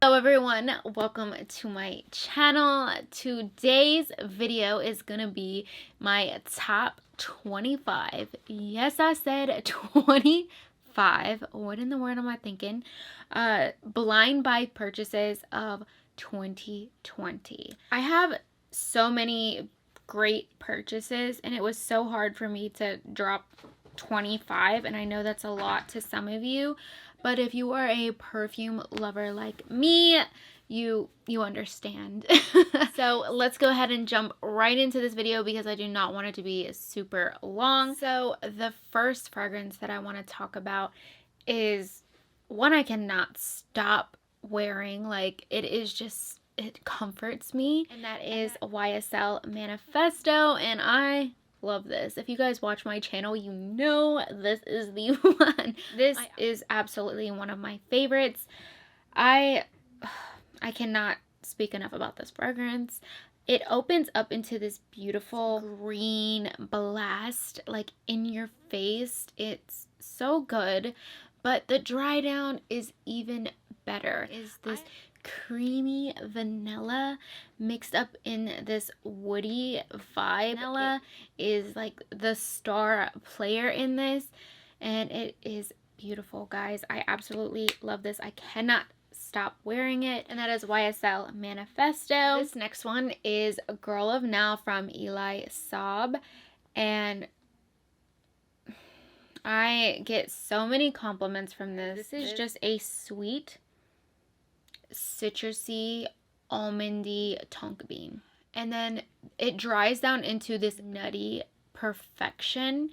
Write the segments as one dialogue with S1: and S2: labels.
S1: Hello everyone, welcome to my channel. Today's video is gonna be my top 25. Yes, I said 25. What in the world am I thinking? Blind buy purchases of 2020. I have so many great purchases and it was so hard for me to drop 25, and I know that's a lot to some of you, but if you are a perfume lover like me, you understand. So let's go ahead and jump right into this video because I do not want it to be super long. So the first fragrance that I want to talk about is one I cannot stop wearing. Like, it is just, it comforts me, and that is YSL Manifesto, and I love this. If you guys watch my channel, you know this is the one. This is absolutely one of my favorites. I cannot speak enough about this fragrance. It opens up into this beautiful green blast, like in your face. It's so good, but the dry down is even better. Is this creamy vanilla mixed up in this woody vibe. Vanilla is like the star player in this, and it is beautiful, guys. I absolutely love this. I cannot stop wearing it, and that is YSL Manifesto. This next one is Girl of Now from Eli Saab, and I get so many compliments from this. This is just a sweet, citrusy, almondy tonka bean, and then it dries down into this nutty perfection.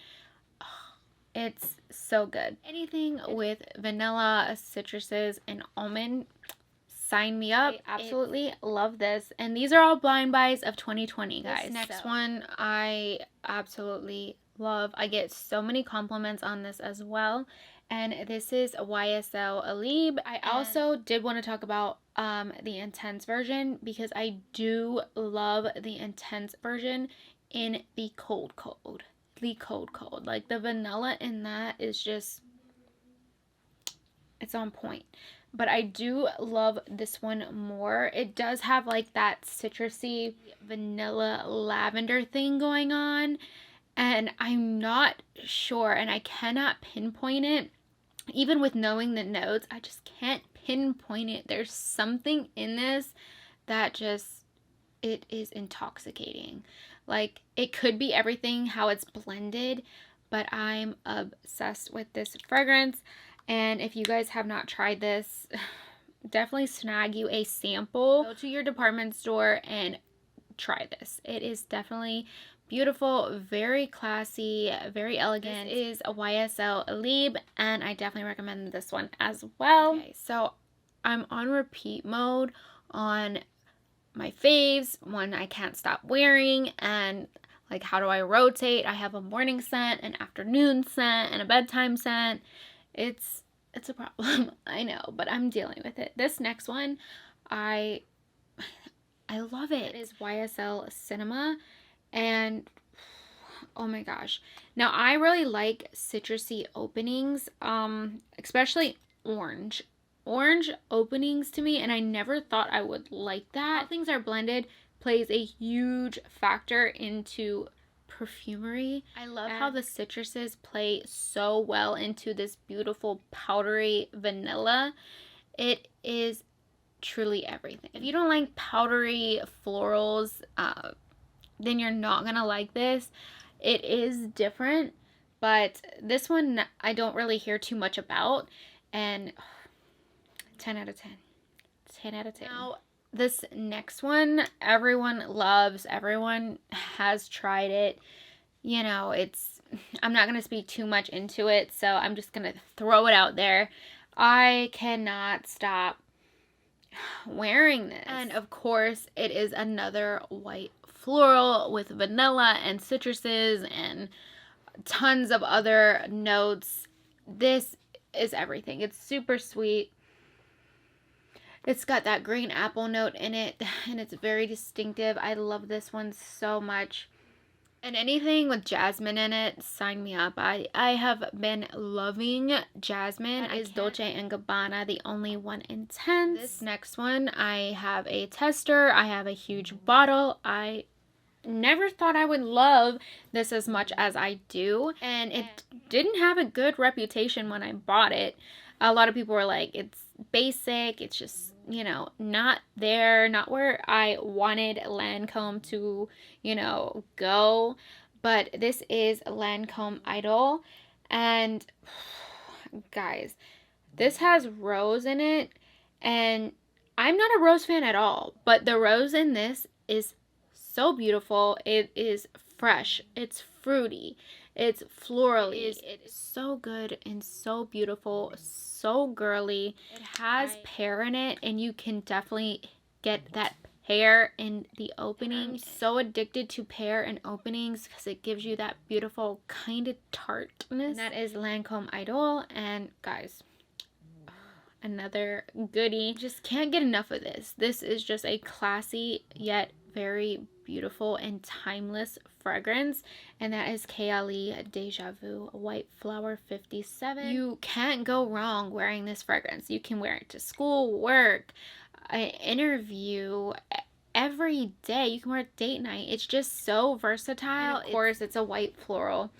S1: It's so good. Anything with vanilla, citruses, and almond, sign me up. I absolutely love this, and these are all blind buys of 2020, guys. This next one I absolutely love. I get so many compliments on this as well, and this is YSL Libre. I also did want to talk about the Intense version because I do love the Intense version in the cold. Like, the vanilla in that is just, it's on point. But I do love this one more. It does have like that citrusy vanilla lavender thing going on, and I'm not sure, and I cannot pinpoint it. Even with knowing the notes, I just can't pinpoint it. There's something in this that just, it is intoxicating. Like, it could be everything, how it's blended, but I'm obsessed with this fragrance. And if you guys have not tried this, definitely snag you a sample. Go to your department store and try this. It is definitely beautiful, very classy, very elegant. This is a YSL Libre, and I definitely recommend this one as well. Okay, so I'm on repeat mode on my faves, one I can't stop wearing, and like, how do I rotate? I have a morning scent, an afternoon scent, and a bedtime scent. It's a problem, I know, but I'm dealing with it. This next one, I love it. It is YSL Cinema. And oh my gosh, now I really like citrusy openings, especially orange openings to me, and I never thought I would like that. How things are blended plays a huge factor into perfumery. I love how the citruses play so well into this beautiful powdery vanilla. It is truly everything. If you don't like powdery florals, then you're not gonna like this. It is different, but this one I don't really hear too much about, and 10 out of 10. 10 out of 10. Now, this next one, everyone loves, everyone has tried it. You know, I'm not gonna speak too much into it, so I'm just gonna throw it out there. I cannot stop wearing this. And of course, it is another white floral with vanilla and citruses and tons of other notes. This is everything. It's super sweet. It's got that green apple note in it, and it's very distinctive. I love this one so much. And anything with jasmine in it, sign me up. I have been loving jasmine. That is Dolce and Gabbana, the only one intense. This next one, I have a tester. I have a huge bottle. I never thought I would love this as much as I do. And it didn't have a good reputation when I bought it. A lot of people were like, it's basic. It's just, you know, not there, not where I wanted Lancome to, you know, go. But this is Lancome Idole. And guys, this has rose in it. And I'm not a rose fan at all. But the rose in this is so beautiful. It is fresh. It's fruity. It's florally. It is so good and so beautiful, so girly. It has pear in it, and you can definitely get that pear in the opening. I'm so addicted to pear and openings because it gives you that beautiful kind of tartness. And that is Lancome Idole. And guys, another goodie. Just can't get enough of this. This is just a classy yet very beautiful and timeless fragrance, and that is Kayali Deja Vu White Flower 57. You can't go wrong wearing this fragrance. You can wear it to school, work, an interview, every day. You can wear it date night. It's just so versatile. And of course, it's a white floral.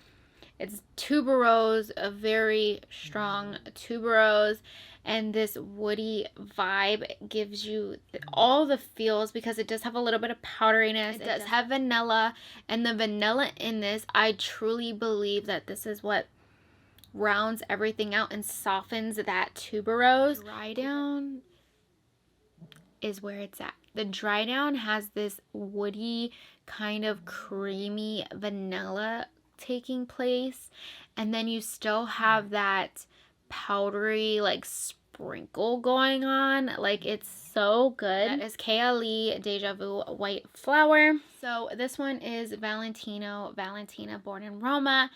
S1: It's tuberose, a very strong tuberose, and this woody vibe gives you all the feels because it does have a little bit of powderiness. It does have vanilla, and the vanilla in this, I truly believe that this is what rounds everything out and softens that tuberose. Dry down is where it's at. The dry down has this woody kind of creamy vanilla taking place, and then you still have that powdery like sprinkle going on. Like, it's so good. That is Kayali Deja Vu White Flower. So this one is Valentina Born in Roma.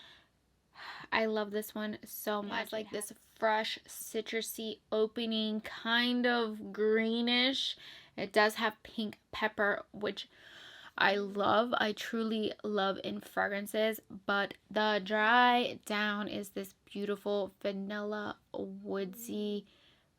S1: I love this one so much. Like this fresh citrusy opening, kind of greenish. It does have pink pepper, which I love. I truly love in fragrances, but the dry down is this beautiful vanilla woodsy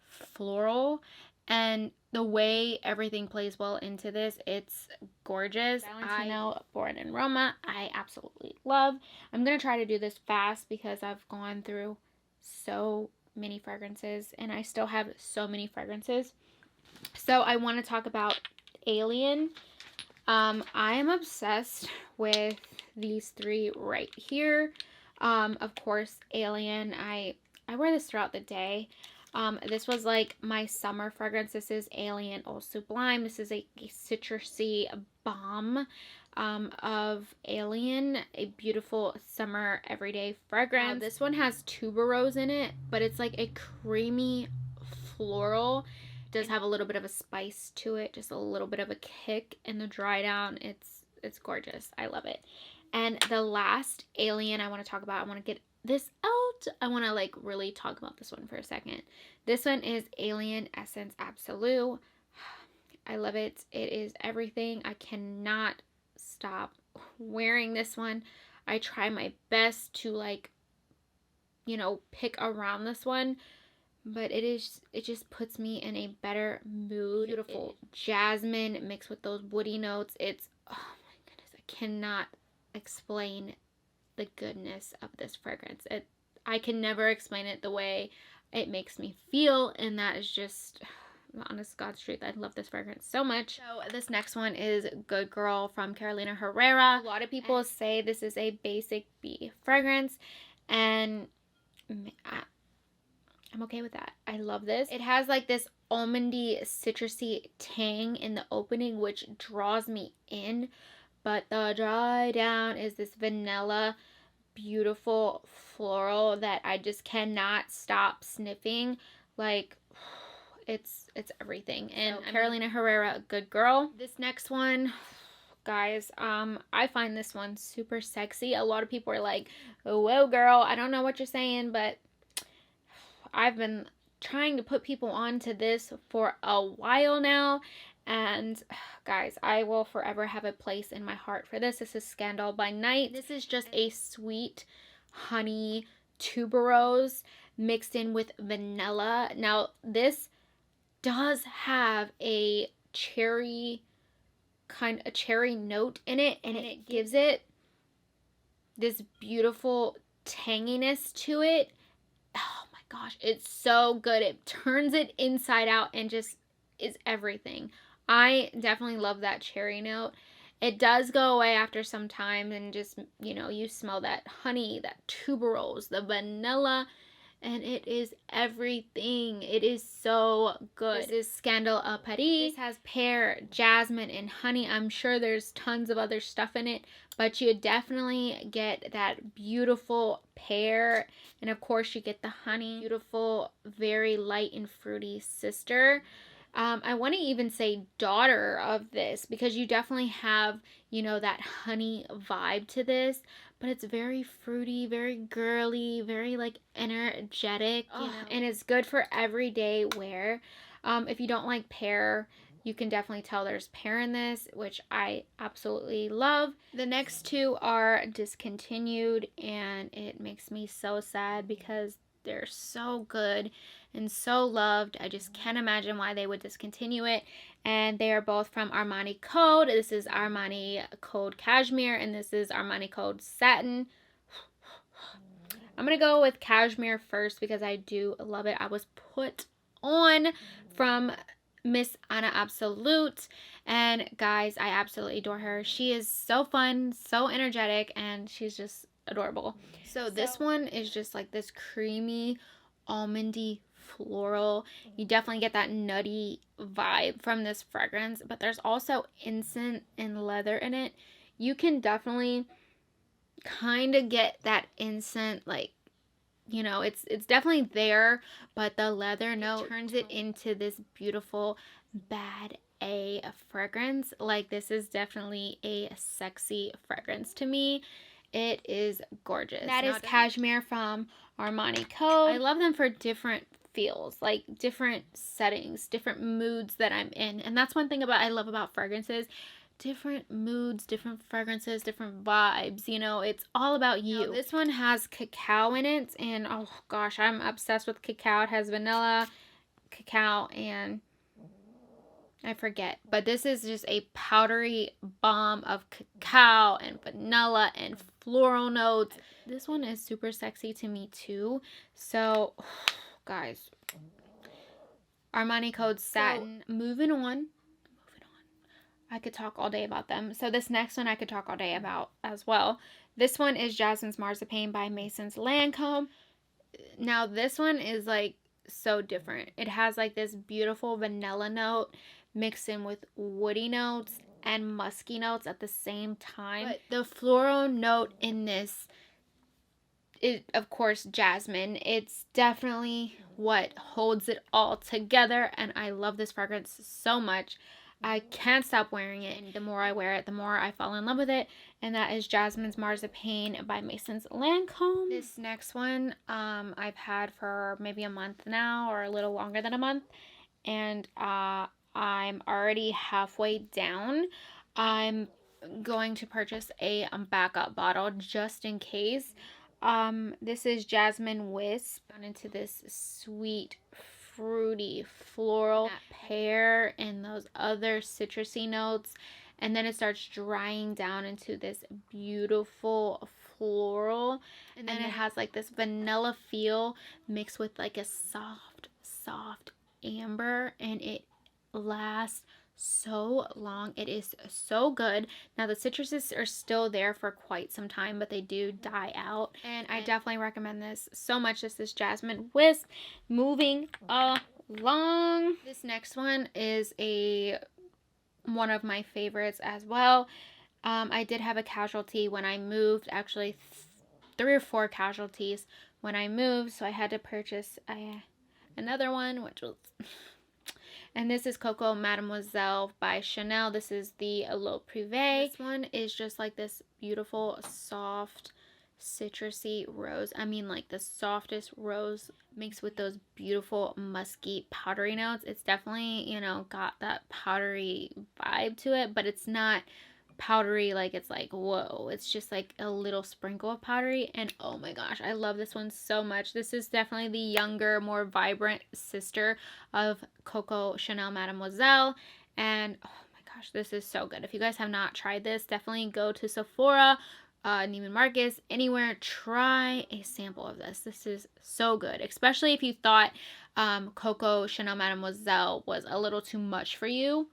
S1: floral, and the way everything plays well into this, it's gorgeous. Valentino Born in Roma, I absolutely love. I'm gonna try to do this fast because I've gone through so many fragrances and I still have so many fragrances. So I want to talk about Alien. I am obsessed with these three right here. Of course, Alien. I wear this throughout the day. This was like my summer fragrance. This is Alien Eau Sublime. This is a citrusy bomb of Alien, a beautiful summer everyday fragrance. This one has tuberose in it, but it's like a creamy floral. Does have a little bit of a spice to it, just a little bit of a kick in the dry down. It's gorgeous. I love it. And the last Alien I want to talk about, I want to get this out. I want to like really talk about this one for a second. This one is Alien Essence Absolute. I love it. It is everything. I cannot stop wearing this one. I try my best to like, you know, pick around this one. But it just puts me in a better mood. Beautiful jasmine mixed with those woody notes. It's, oh my goodness, I cannot explain the goodness of this fragrance. I can never explain it the way it makes me feel, and that is just the honest God's truth. I love this fragrance so much. So this next one is Good Girl from Carolina Herrera. A lot of people say this is a basic B fragrance, and I'm okay with that. I love this. It has like this almondy, citrusy tang in the opening, which draws me in. But the dry down is this vanilla, beautiful floral that I just cannot stop sniffing. Like, it's everything. And so, Carolina Herrera, Good Girl. This next one, guys, I find this one super sexy. A lot of people are like, whoa, girl, I don't know what you're saying, but I've been trying to put people onto this for a while now, And guys, I will forever have a place in my heart for this. This is Scandal by Night. This is just a sweet honey tuberose mixed in with vanilla. Now, this does have a cherry note in it, and it gives it this beautiful tanginess to it. Oh my gosh, it's so good. It turns it inside out and just is everything. I definitely love that cherry note. It does go away after some time, and just, you know, you smell that honey, that tuberose, the vanilla, and it is everything. It is so good. This is Scandal à Paris. This has pear, jasmine, and honey. I'm sure there's tons of other stuff in it, but you definitely get that beautiful pear, and of course you get the honey. Beautiful, very light and fruity sister. I want to even say daughter of this, because you definitely have, you know, that honey vibe to this, but it's very fruity, very girly, very like energetic, you know? And it's good for everyday wear. If you don't like pear, you can definitely tell there's pear in this, which I absolutely love. The next two are discontinued, and it makes me so sad because they're so good and so loved. I just can't imagine why they would discontinue it. And they are both from Armani Code. This is Armani Code Cashmere, and this is Armani Code Satin. I'm going to go with Cashmere first because I do love it. I was put on from Miss Anna Absolute, and guys, I absolutely adore her. She is so fun, so energetic, and she's just adorable. So this one is just like this creamy, almondy floral. You definitely get that nutty vibe from this fragrance, but there's also incense and leather in it. You can definitely kind of get that incense, like, you know, it's definitely there, but the leather note turns it into this beautiful bad A fragrance. Like, this is definitely a sexy fragrance to me. It is gorgeous. That is Cashmere from Armani Code. I love them for different feels, like different settings, different moods that I'm in. And that's one thing I love about fragrances. Different moods, different fragrances, different vibes, you know, it's all about you. Now, this one has cacao in it, and oh gosh, I'm obsessed with cacao. It has vanilla, cacao, and I forget, but this is just a powdery bomb of cacao and vanilla and floral notes. This one is super sexy to me too. So guys, Armani Code Satin. So, moving on. I could talk all day about them. So this next one I could talk all day about as well. This one is Jasmine's Marzipan by Mason's Lancome. Now this one is like so different. It has like this beautiful vanilla note mixed in with woody notes and musky notes at the same time. But the floral note in this is, of course, jasmine. It's definitely what holds it all together, and I love this fragrance so much. I can't stop wearing it, and the more I wear it, the more I fall in love with it, and that is Jasmine's Marzipan by Mason's Lancome. This next one I've had for maybe a month now, or a little longer than a month, and I'm already halfway down. I'm going to purchase a backup bottle just in case. This is Jasmine Wisp. Gone into this sweet, fruity, floral pear and those other citrusy notes, and then it starts drying down into this beautiful floral, and then it has like this vanilla feel mixed with like a soft amber, and it lasts so long. It is so good. Now the citruses are still there for quite some time, but they do die out, and I definitely recommend this so much. This is Jasmine Wisp. Moving along, this next one is one of my favorites as well. I did have a casualty when I moved, actually 3 or 4 casualties when I moved, so I had to purchase another one, which was and this is Coco Mademoiselle by Chanel. This is the Prive. This one is just like this beautiful, soft, citrusy rose. I mean, like the softest rose mixed with those beautiful musky powdery notes. It's definitely, you know, got that powdery vibe to it, but it's not powdery like it's like whoa. It's just like a little sprinkle of powdery, and oh my gosh, I love this one so much. This is definitely the younger, more vibrant sister of Coco Chanel Mademoiselle, and oh my gosh, this is so good. If you guys have not tried this, definitely go to Sephora, Neiman Marcus, anywhere, try a sample of this. This is so good, especially if you thought Coco Chanel Mademoiselle was a little too much for you.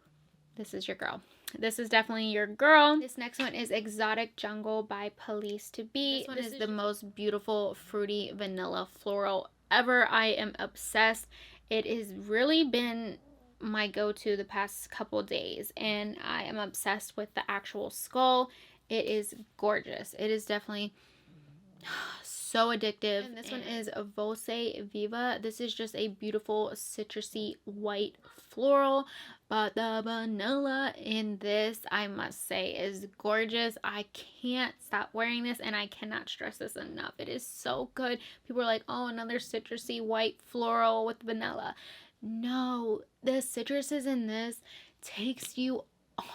S1: This is your girl. This is definitely your girl. This next one is Exotic Jungle by Police to Be. This one is the most beautiful fruity vanilla floral ever. I am obsessed. It has really been my go-to the past couple days, and I am obsessed with the actual skull. It is gorgeous. It is definitely so addictive. And this one is Dolce Viva. This is just a beautiful citrusy white floral, but the vanilla in this, I must say, is gorgeous. I can't stop wearing this, and I cannot stress this enough. It is so good. People are like, oh, another citrusy white floral with vanilla. No, the citruses in this takes you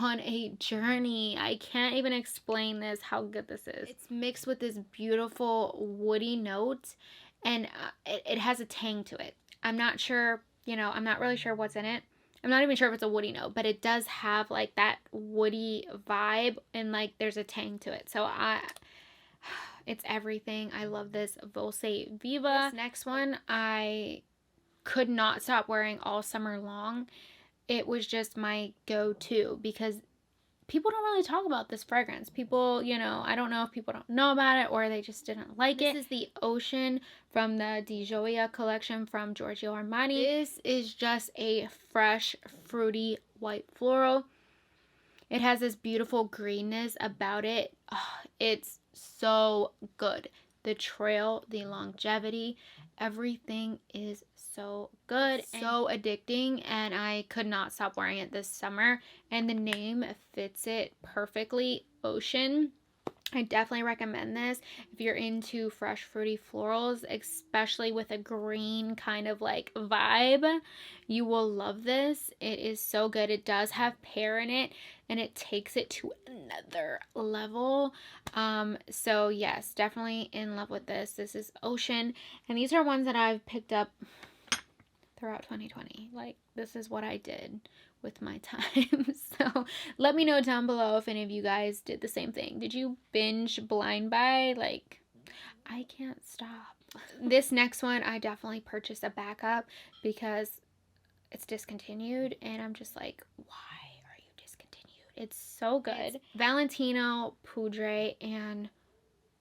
S1: on a journey. I can't even explain this, how good this is. It's mixed with this beautiful woody note, and it has a tang to it. I'm not sure, you know, I'm not really sure what's in it. I'm not even sure if it's a woody note, but it does have like that woody vibe, and like there's a tang to it. So it's everything. I love this Dolce Viva. This next one I could not stop wearing all summer long. It was just my go-to because people don't really talk about this fragrance. People, you know, I don't know if people don't know about it or they just didn't like it. This is the Ocean from the Di Gioia collection from Giorgio Armani. This is just a fresh, fruity white floral. It has this beautiful greenness about it. Oh, it's so good. The trail, the longevity, everything is so good, so addicting, and I could not stop wearing it this summer, and the name fits it perfectly, Ocean. I definitely recommend this if you're into fresh fruity florals, especially with a green kind of like vibe. You will love this. It is so good. It does have pear in it, and it takes it to another level. So yes, definitely in love with this. This is Ocean, and these are ones that I've picked up throughout 2020. Like, this is what I did with my time. So let me know down below if any of you guys did the same thing. Did you binge blind buy? Like, I can't stop. This next one, I definitely purchased a backup because it's discontinued, and I'm just like, why are you discontinued? It's so good. It's Valentino Poudre, and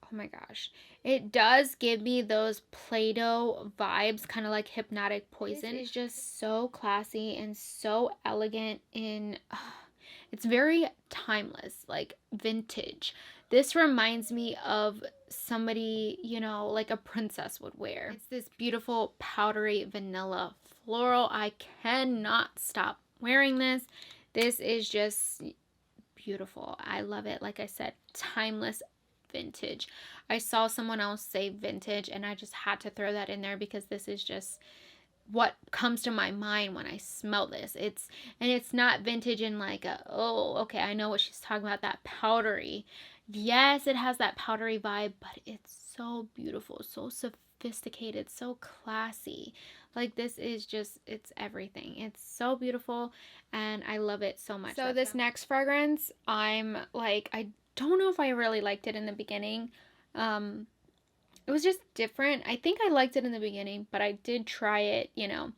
S1: oh my gosh, it does give me those Play-Doh vibes, kind of like Hypnotic Poison. It is just so classy and so elegant in, it's very timeless, like vintage. This reminds me of somebody, you know, like a princess would wear. It's this beautiful powdery vanilla floral. I cannot stop wearing this. This is just beautiful. I love it. Like I said, timeless, vintage. I saw someone else say vintage, and I just had to throw that in there because this is just what comes to my mind when I smell this. It's not vintage in like a, oh, okay, I know what she's talking about, that powdery. Yes, it has that powdery vibe, but it's so beautiful, so sophisticated, so classy. Like, this is just, it's everything. It's so beautiful, and I love it so much. So this next fragrance, I'm like, I don't know if I really liked it in the beginning. It was just different. I think I liked it in the beginning, but I did try it, you know,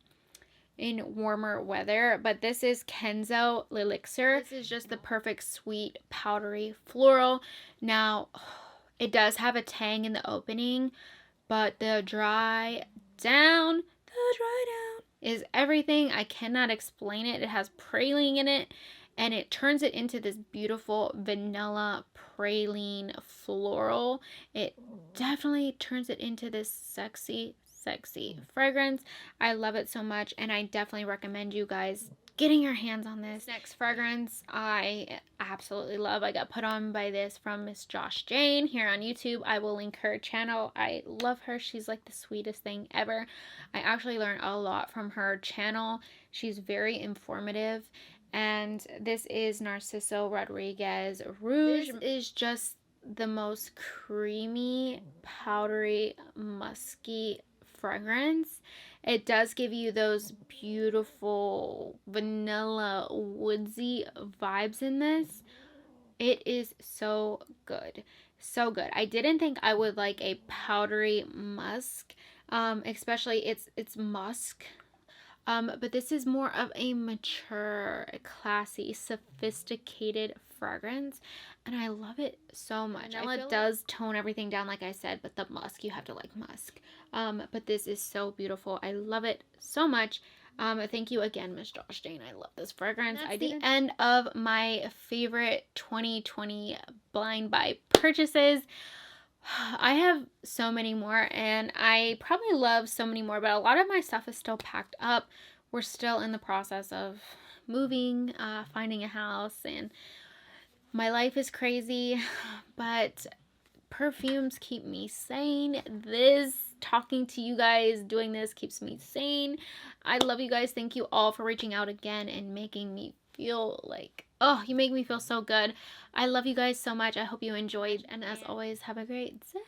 S1: in warmer weather. But this is Kenzo Elixir. This is just the perfect sweet powdery floral. Now, it does have a tang in the opening, but the dry down is everything. I cannot explain it. It has praline in it, and it turns it into this beautiful vanilla praline floral. It definitely turns it into this sexy fragrance. I love it so much, and I definitely recommend you guys getting your hands on this. Next fragrance I absolutely love. I got put on by this from Miss Josh Jane here on YouTube. I will link her channel. I love her. She's like the sweetest thing ever. I actually learned a lot from her channel. She's very informative. And this is Narciso Rodriguez Rouge. This is just the most creamy, powdery, musky fragrance. It does give you those beautiful vanilla woodsy vibes in this. It is so good. So good. I didn't think I would like a powdery musk. Especially it's musk. But this is more of a mature, classy, sophisticated fragrance, and I love it so much. Vanilla does tone everything down, like I said, but the musk, you have to like musk. But this is so beautiful. I love it so much. Thank you again, Miss Josh Jane. I love this fragrance. That's the end of my favorite 2020 blind buy purchases. I have so many more, and I probably love so many more, but a lot of my stuff is still packed up. We're still in the process of moving, finding a house, and my life is crazy, but perfumes keep me sane. Talking to you guys, doing this keeps me sane. I love you guys. Thank you all for reaching out again and making me feel like, oh, you make me feel so good. I love you guys so much. I hope you enjoyed, and as always, have a great day.